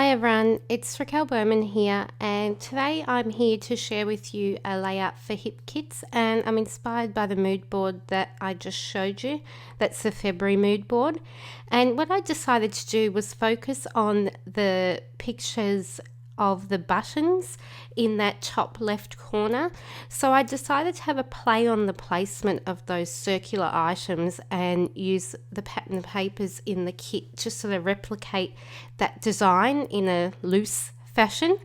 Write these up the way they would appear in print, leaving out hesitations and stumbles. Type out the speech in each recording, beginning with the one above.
Hi everyone, it's Raquel Bowman here, and today I'm here to share with you a layout for hip kits, and I'm inspired by the mood board that I just showed you. That's the February mood board, and what I decided to do was focus on the pictures of the buttons in that top left corner. So I decided to have a play on the placement of those circular items and use the pattern papers in the kit to sort of replicate that design in a loose fashion.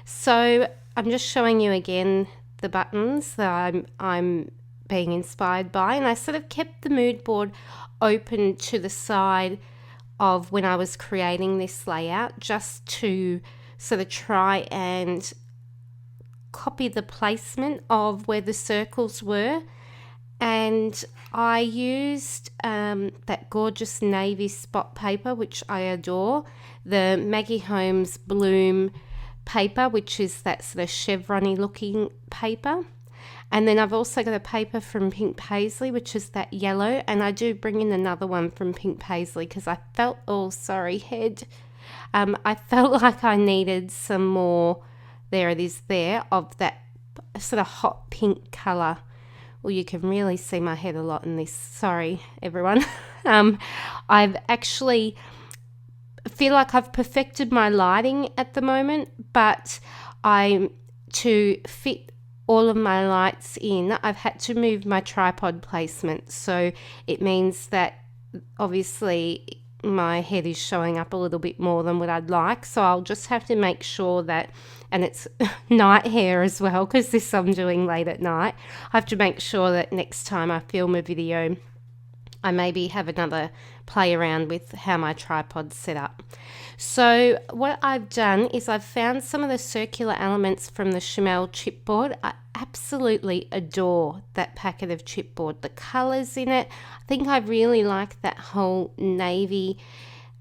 So I'm just showing you again the buttons that I'm being inspired by, and I sort of kept the mood board open to the side of when I was creating this layout, just to sort of try and copy the placement of where the circles were. And I used that gorgeous navy spot paper, which I adore, the Maggie Holmes Bloom paper, which is that sort of chevron-y looking paper. And then I've also got a paper from Pink Paisley, which is that yellow, and I do bring in another one from Pink Paisley because I felt, I felt like I needed some more, there it is there, of that sort of hot pink colour. Well, you can really see my head a lot in this. Sorry, everyone. I've actually feel like I've perfected my lighting at the moment, but to fit all of my lights in, I've had to move my tripod placement. So it means that obviously my head is showing up a little bit more than what I'd like, so I'll just have to make sure that, and it's night hair as well because this I'm doing late at night, I have to make sure that next time I film a video I maybe have another play around with how my tripod's set up. So what I've done is I've found some of the circular elements from the Chamel chipboard. I absolutely adore that packet of chipboard. The colours in it, I think I really like that whole navy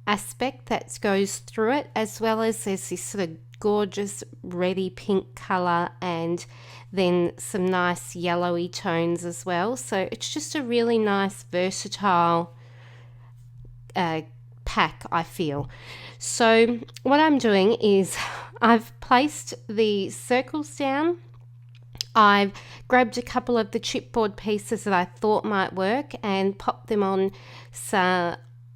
aspect that goes through it, as well as there's this sort of gorgeous reddy pink colour and then some nice yellowy tones as well. So it's just a really nice versatile pack, I feel. So what I'm doing is I've placed the circles down. I've grabbed a couple of the chipboard pieces that I thought might work and popped them on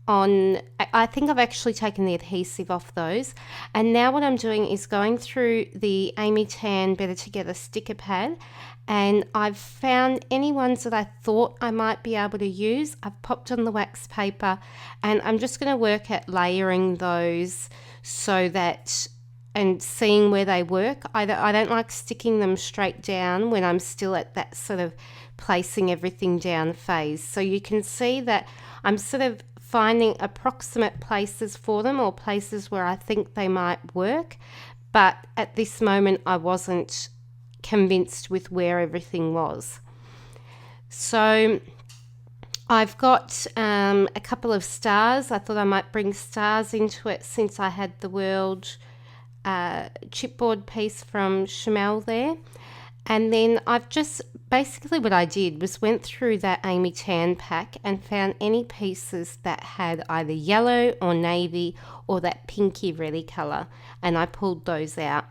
I think I've actually taken the adhesive off those, and now what I'm doing is going through the Amy Tan Better Together sticker pad, and I've found any ones that I thought I might be able to use. I've popped on the wax paper, and I'm just going to work at layering those so that, and seeing where they work. I don't like sticking them straight down when I'm still at that sort of placing everything down phase. So you can see that I'm sort of finding approximate places for them, or places where I think they might work, but at this moment I wasn't convinced with where everything was. So I've got a couple of stars. I thought I might bring stars into it since I had the World chipboard piece from Chamel there. And then I've just, basically what I did was went through that Amy Tan pack and found any pieces that had either yellow or navy or that pinky reddy colour, and I pulled those out.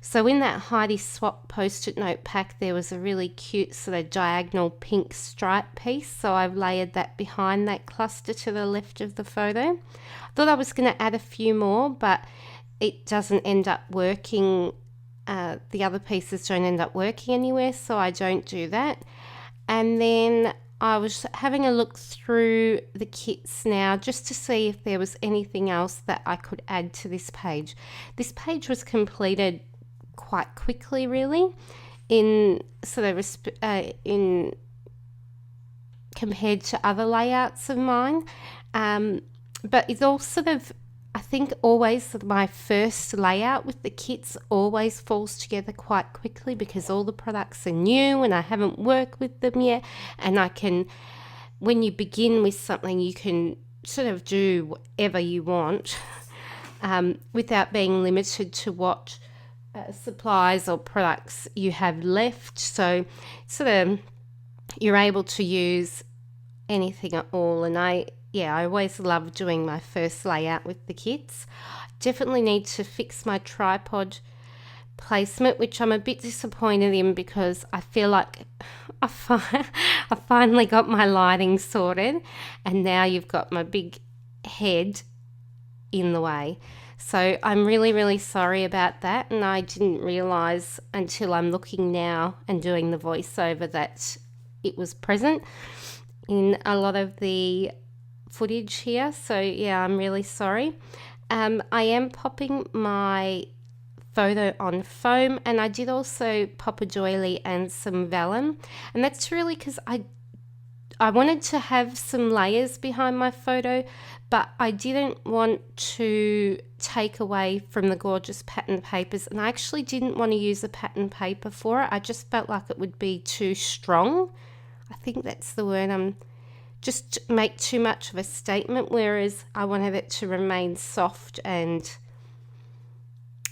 So in that Heidi Swap post-it note pack there was a really cute sort of diagonal pink stripe piece, so I've layered that behind that cluster to the left of the photo. I thought I was going to add a few more, but it doesn't end up working. The other pieces don't end up working anywhere, so I don't do that. And then I was having a look through the kits now just to see if there was anything else that I could add to this page. This page was completed quite quickly, really, in sort of in compared to other layouts of mine, but it's all sort of, I think always my first layout with the kits always falls together quite quickly because all the products are new and I haven't worked with them yet, and I can, when you begin with something, you can sort of do whatever you want without being limited to what supplies or products you have left. So sort of you're able to use anything at all, and I yeah, I always love doing my first layout with the kids. Definitely need to fix my tripod placement, which I'm a bit disappointed in because I feel like I finally got my lighting sorted, and now you've got my big head in the way. So I'm really, really sorry about that, and I didn't realize until I'm looking now and doing the voiceover that it was present in a lot of the footage here. So yeah, I'm really sorry. I am popping my photo on foam, and I did also pop a doily and some vellum, and that's really because I wanted to have some layers behind my photo, but I didn't want to take away from the gorgeous pattern papers, and I actually didn't want to use a pattern paper for it. I just felt like it would be too strong. I think that's the word. Just make too much of a statement, whereas I wanted it to remain soft. And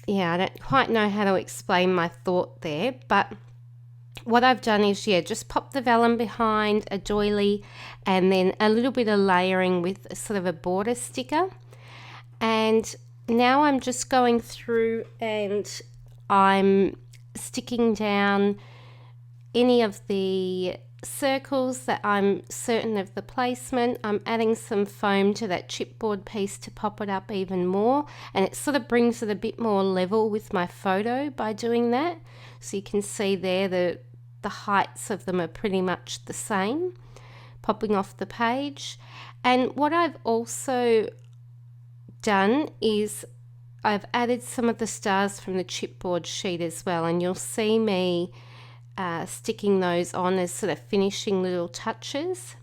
yeah, I don't quite know how to explain my thought there, but what I've done is, yeah, just pop the vellum behind a doily and then a little bit of layering with sort of a border sticker. And now I'm just going through and I'm sticking down any of the circles that I'm certain of the placement. I'm adding some foam to that chipboard piece to pop it up even more, and it sort of brings it a bit more level with my photo by doing that. So you can see there the heights of them are pretty much the same, popping off the page. And what I've also done is I've added some of the stars from the chipboard sheet as well, and you'll see me sticking those on as sort of finishing little touches.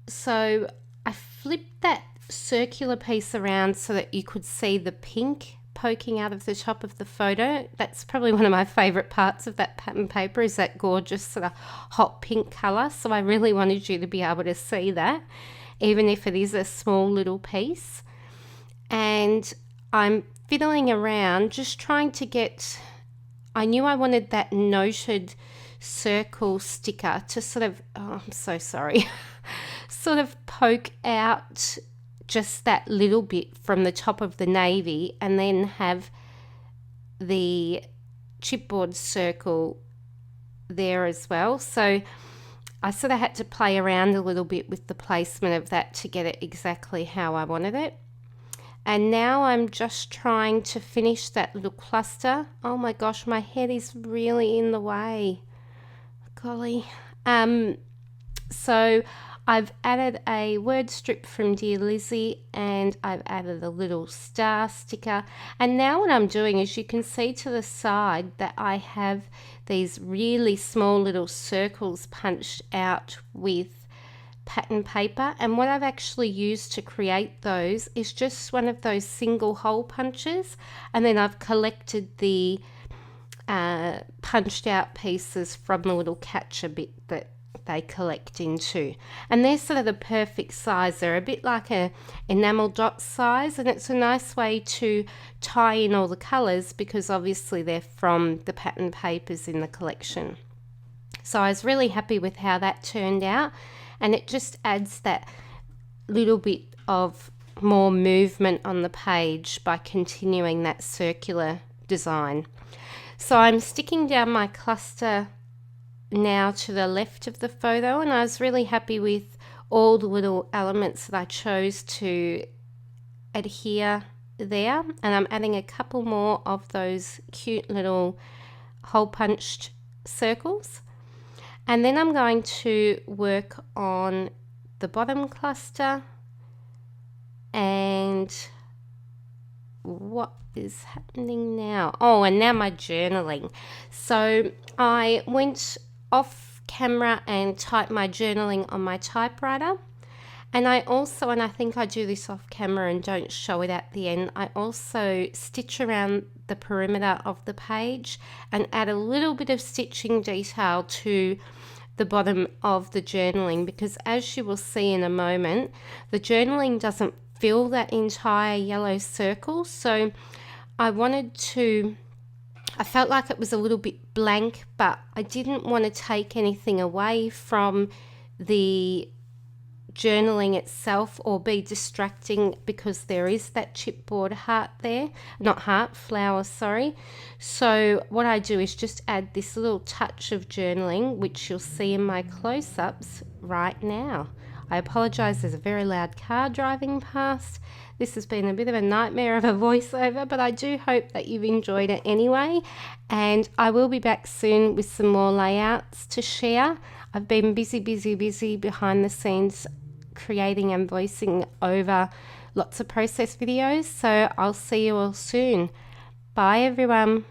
So I flipped that circular piece around so that you could see the pink poking out of the top of the photo. That's probably one of my favorite parts of that pattern paper, is that gorgeous sort of hot pink color. So I really wanted you to be able to see that, even if it is a small little piece. And I'm fiddling around just trying to get, I knew I wanted that noted circle sticker to sort of, oh, I'm so sorry, sort of poke out just that little bit from the top of the navy, and then have the chipboard circle there as well. So I sort of had to play around a little bit with the placement of that to get it exactly how I wanted it. And now I'm just trying to finish that little cluster. Oh my gosh, my head is really in the way. Golly. So I've added a word strip from Dear Lizzie, and I've added a little star sticker. And now what I'm doing is, you can see to the side that I have these really small little circles punched out with pattern paper, and what I've actually used to create those is just one of those single hole punches, and then I've collected the punched out pieces from the little catcher bit that they collect into, and they're sort of the perfect size. They're a bit like a enamel dot size, and it's a nice way to tie in all the colors because obviously they're from the pattern papers in the collection. So I was really happy with how that turned out, and it just adds that little bit of more movement on the page by continuing that circular design. So I'm sticking down my cluster now to the left of the photo, and I was really happy with all the little elements that I chose to adhere there, and I'm adding a couple more of those cute little hole punched circles. And then I'm going to work on the bottom cluster. And what is happening now? Oh, and now my journaling. So I went off camera and typed my journaling on my typewriter. And I also, and I think I do this off camera and don't show it at the end, I also stitch around the perimeter of the page and add a little bit of stitching detail to the bottom of the journaling, because as you will see in a moment, the journaling doesn't fill that entire yellow circle. So I felt like it was a little bit blank, but I didn't want to take anything away from the journaling itself or be distracting, because there is that chipboard heart there, not heart, flower, sorry. So what I do is just add this little touch of journaling, which you'll see in my close-ups right now. I apologize, there's a very loud car driving past. This has been a bit of a nightmare of a voiceover, but I do hope that you've enjoyed it anyway, and I will be back soon with some more layouts to share. I've been busy behind the scenes creating and voicing over lots of process videos, so I'll see you all soon. Bye everyone.